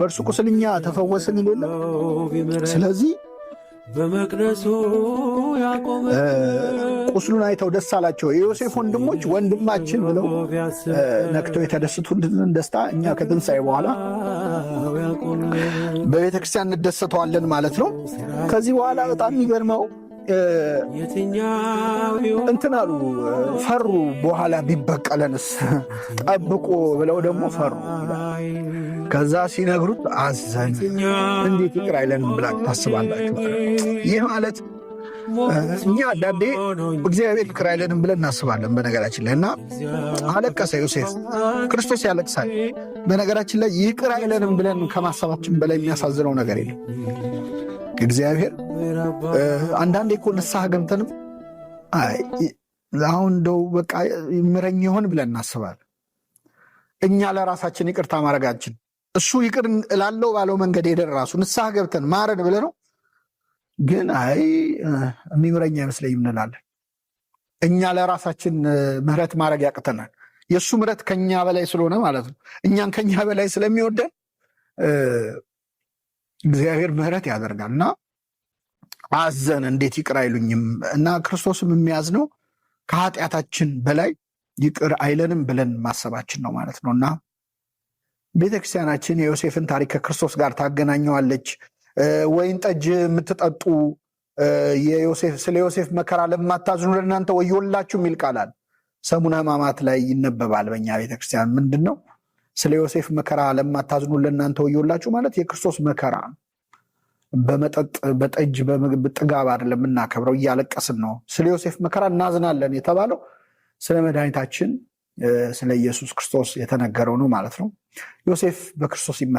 በእርሱ ቁስል እኛ ተፈወስን ይላል። ስለዚህ በመቅደሱ ያቆመ ቁስሉን አይተው ደስ አላቸው። የዮሴፍ ወንድሞች ወንድማችን ብለው ነክተው የተደሰቱትን ደስታ እኛ ከትንሣኤ በኋላ በቤተ ክርስቲያን እንደሰተዋለን ማለት ነው። ከዚህ በኋላ በጣም የሚገርመው እንትን አሉ፣ ፈሩ። በኋላ ቢበቀለንስ ጠብቆ ብለው ደግሞ ፈሩ። ከዛ ሲነግሩት አዘን። እንዴት ይቅር አይለንም ብላችሁ ታስባላችሁ? ይህ ማለት እኛ አንዳንዴ እግዚአብሔር ይቅር አይለንም ብለን እናስባለን። በነገራችን ላይ እና አለቀሰ ዮሴፍ። ክርስቶስ ያለቅሳል። በነገራችን ላይ ይቅር አይለንም ብለን ከማሰባችን በላይ የሚያሳዝነው ነገር የለም። እግዚአብሔር አንዳንዴ እኮ ንስሐ ገብተንም አሁን እንደው በቃ ይምረኝ ይሆን ብለን እናስባለን። እኛ ለራሳችን ይቅርታ ማድረጋችን እሱ ይቅር እላለው ባለው መንገድ ሄደን ራሱ ንስሐ ገብተን ማረን ብለ ነው። ግን የሚምረኝ አይመስለኝም እንላለን። እኛ ለራሳችን ምህረት ማድረግ ያቅተናል። የእሱ ምህረት ከኛ በላይ ስለሆነ ማለት ነው። እኛን ከኛ በላይ ስለሚወደን እግዚአብሔር ምህረት ያደርጋል እና አዘን። እንዴት ይቅር አይሉኝም? እና ክርስቶስም የሚያዝነው ከኃጢአታችን በላይ ይቅር አይለንም ብለን ማሰባችን ነው ማለት ነው። እና ቤተክርስቲያናችን የዮሴፍን ታሪክ ከክርስቶስ ጋር ታገናኘዋለች። ወይን ጠጅ የምትጠጡ ስለ ዮሴፍ መከራ ለማታዝኑ ለእናንተ ወዮላችሁ የሚል ቃላል ሰሙነ ሕማማት ላይ ይነበባል በእኛ ቤተክርስቲያን። ምንድን ነው? ስለ ዮሴፍ መከራ ለማታዝኑ ለእናንተ ወዮላችሁ ማለት የክርስቶስ መከራ በመጠጥ በጠጅ በምግብ ጥጋብ አይደለም የምናከብረው፣ እያለቀስን ነው። ስለ ዮሴፍ መከራ እናዝናለን የተባለው ስለ መድኃኒታችን ስለ ኢየሱስ ክርስቶስ የተነገረው ነው ማለት ነው። ዮሴፍ በክርስቶስ